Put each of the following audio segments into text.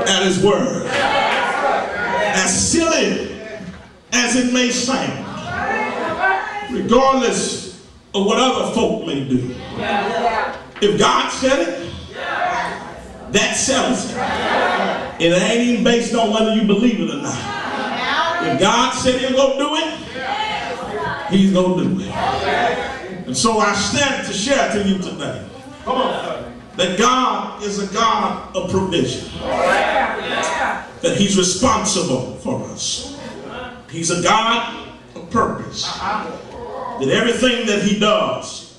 at his word. As silly as it may sound, regardless of what other folk may do. If God said it, that settles it. It ain't even based on whether you believe it or not. If God said he's going to do it, he's going to do it. And so I stand to share to you today that God is a God of provision. That he's responsible for us. He's a God of purpose. That everything that he does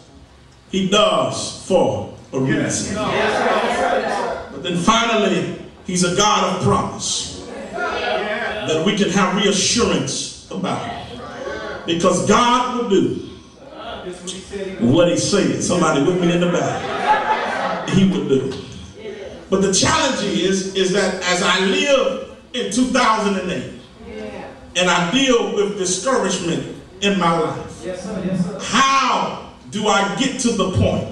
for a reason. But then finally, he's a God of promise. That we can have reassurance about. Because God will do what he said. Somebody with me in the back. He would do. But the challenge is that as I live in 2008 and I deal with discouragement in my life, how do I get to the point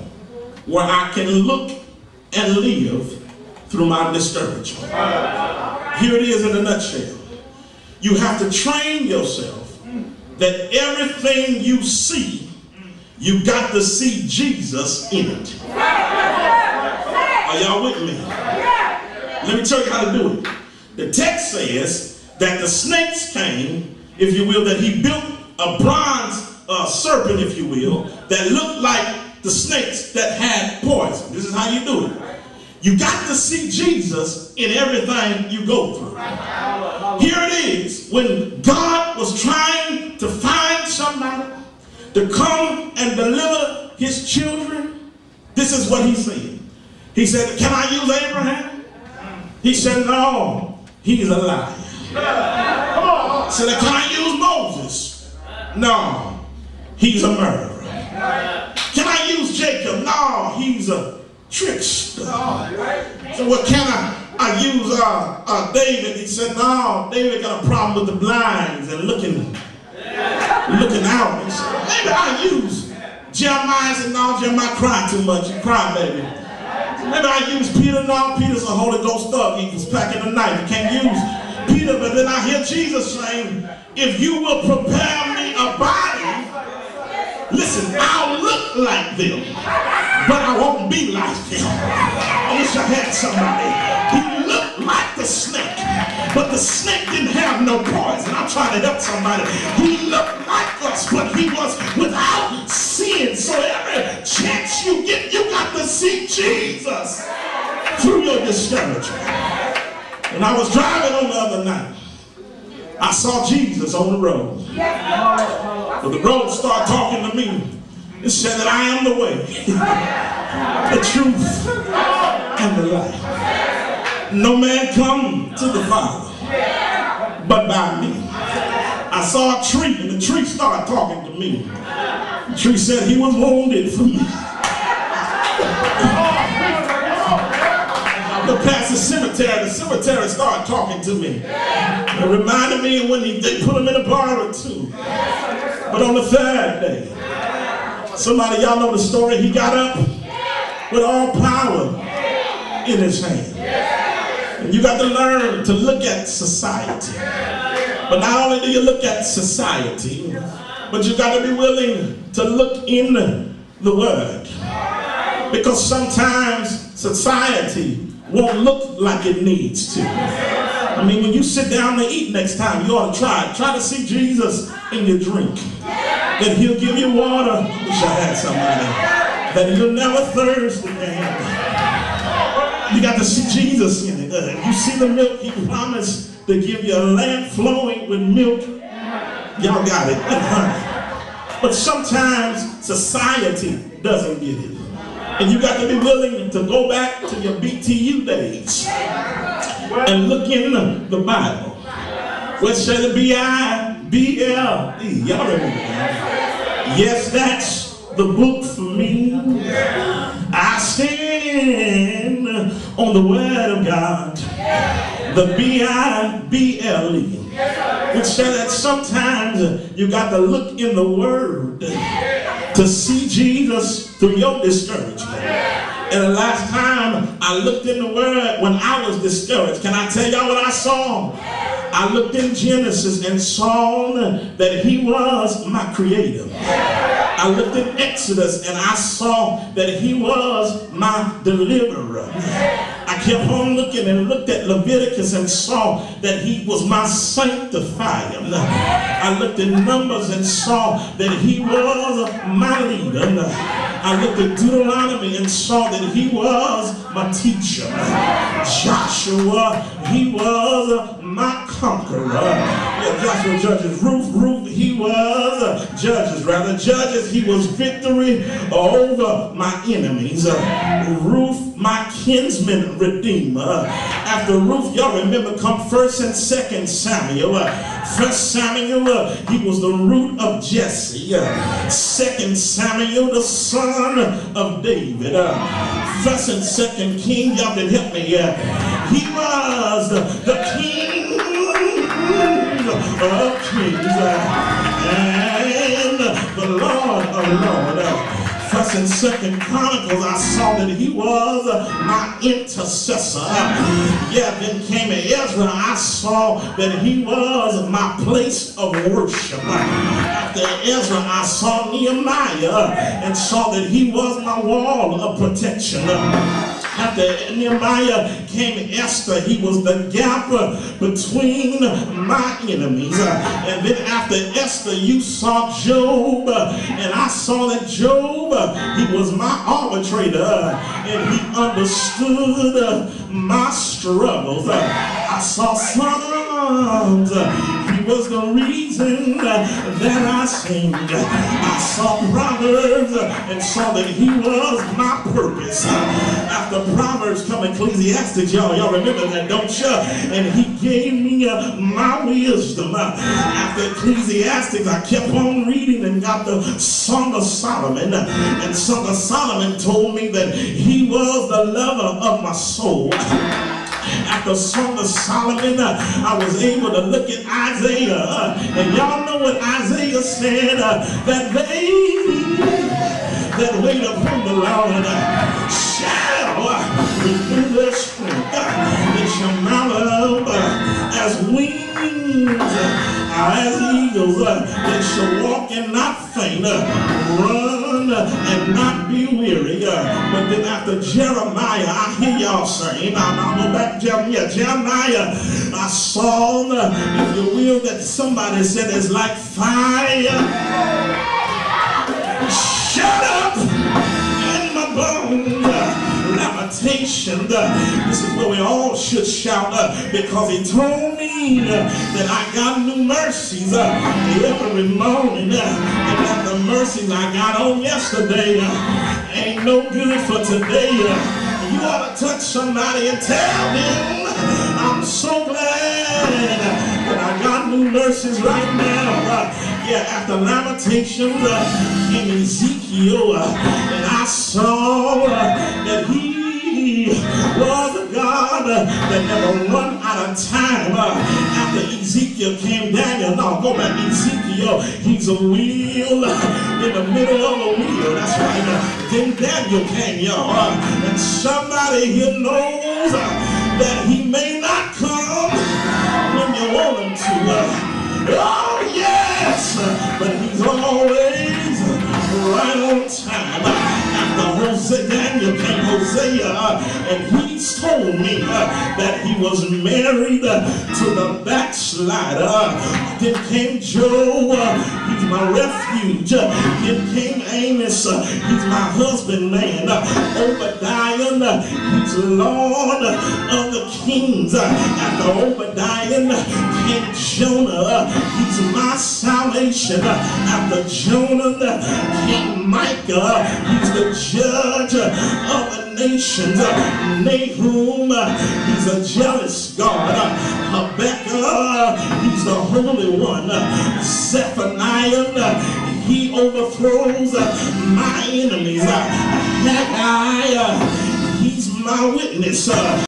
where I can look and live through my discouragement? Here it is in a nutshell. You have to train yourself that everything you see, you got to see Jesus in it. Are y'all with me? Let me tell you how to do it. The text says that the snakes came, if you will, that he built a bronze serpent, if you will, that looked like the snakes that had poison. This is how you do it. You got to see Jesus in everything you go through. Here it is. When God was trying to find somebody to come and deliver his children, this is what he said. He said, can I use Abraham? He said, no, he's a liar. He said, can I use Moses? No, he's a murderer. Can I use Jacob? No, he's a trickster. So what can I use David? He said, no, David got a problem with the blinds and looking out. He said, maybe I'll use Jeremiah. He said, no, Jeremiah cried too much. You cry, baby. Maybe I use Peter. No, Peter's a Holy Ghost thug. He was packing a knife. You can't use Peter. But then I hear Jesus saying, if you will prepare me a body, listen, I'll look like them, but I won't be like them. I wish I had somebody. He looked like the snake, but the snake didn't have no poison. I'm trying to help somebody. He looked like us, but he was without sin. So every chance you get, you got to see Jesus through your discouragement. When I was driving on the other night, I saw Jesus on the road. But the road started talking to me. It said that I am the way, the truth, and the life. No man come to the Father but by me. I saw a tree, and the tree started talking to me. The tree said he was wounded for me. But past the cemetery started talking to me. It reminded me of when they put him in a bar or two. But on the third day, somebody, y'all know the story, he got up with all power in his hand. And you got to learn to look at society. But not only do you look at society, but you got to be willing to look in the Word. Because sometimes society won't look like it needs to. I mean, when you sit down to eat next time, you ought to try to see Jesus in your drink. That he'll give you water. I wish I had somebody. That you'll never thirst again. You got to see Jesus in it. You see the milk, he promised to give you a lamp flowing with milk. Y'all got it, and honey. But sometimes society doesn't get it. And you got to be willing to go back to your BTU days and look in the Bible. Where it says B-I-B-L-E. Y'all remember that? Yes, that's the book for me. I stand on the Word of God. The B-I-B-L-E. Which says that sometimes you got to look in the Word to see Jesus through your discouragement. And the last time I looked in the Word when I was discouraged, can I tell y'all what I saw? I looked in Genesis and saw that He was my creator. I looked in Exodus and I saw that He was my deliverer. I kept on looking and looked at Leviticus and saw that He was my sanctifier. I looked at Numbers and saw that He was my leader. I looked at Deuteronomy and saw that He was my teacher. Joshua, He was my conqueror. Yeah, Joshua, Judges. Ruth, He was Judges, He was victory over my enemies. Ruth, my kinsman redeemer. After Ruth, y'all remember, come 1st and 2nd Samuel. 1st Samuel, he was the root of Jesse. 2nd Samuel, the son of David. 1st and 2nd King, y'all can help me here. He was the king of kings and the Lord of lords. 1st and 2nd Chronicles, I saw that He was my intercessor. Yeah, then came Ezra, I saw that He was my place of worship. After Ezra, I saw Nehemiah and saw that he was my wall of protection. After Nehemiah came Esther, he was the gap between my enemies. And then after Esther, you saw Job, and I saw that Job, he was my arbitrator, and he understood my struggles. I saw Psalms, he was the reason that I sing. I saw Proverbs and saw that he was my purpose. After Proverbs come Ecclesiastes, y'all remember that, don't you? And he gave me my wisdom. After Ecclesiastes, I kept on reading and got the Song of Solomon. And Song of Solomon told me that he was the lover of my soul. After Song of Solomon, I was able to look at Isaiah. And y'all know what Isaiah said, that they that wait upon the Lord shall renew their strength. They shall mount up as wings, as eagles. They shall walk and not faint, run and not be weary. But then after Jeremiah, I hear y'all saying, I'll go back to Jeremiah. I saw, if you will, that somebody said it's like fire. Shut up in my bones. Lamentation. This is where we all should shout because He told me that I got new mercies every morning. And that the mercies I got on yesterday ain't no good for today. You ought to touch somebody and tell them, I'm so glad that I got new mercies right now. Yeah, after Lamentations came Ezekiel, and I saw that he was a God that never run out of time. After Ezekiel came Daniel. No, go back to Ezekiel. He's a wheel in the middle of a wheel. That's right. Then Daniel came, y'all. And somebody here knows that he may not come when you want him to. Oh, yes! But he's always right on time. After Daniel came Hosea, and he's told me that he was married to the backslider. Then came Job, he's my refuge. Then came Amos, he's my husbandman. Obadiah, he's Lord of the kings. After Obadiah came Jonah, he's my salvation. After Jonah came Micah, he's the judge of the nations. Nahum, he's a jealous God. Habakkuk, he's the Holy One. Zephaniah, he overthrows my enemies. Haggai, he's my witness.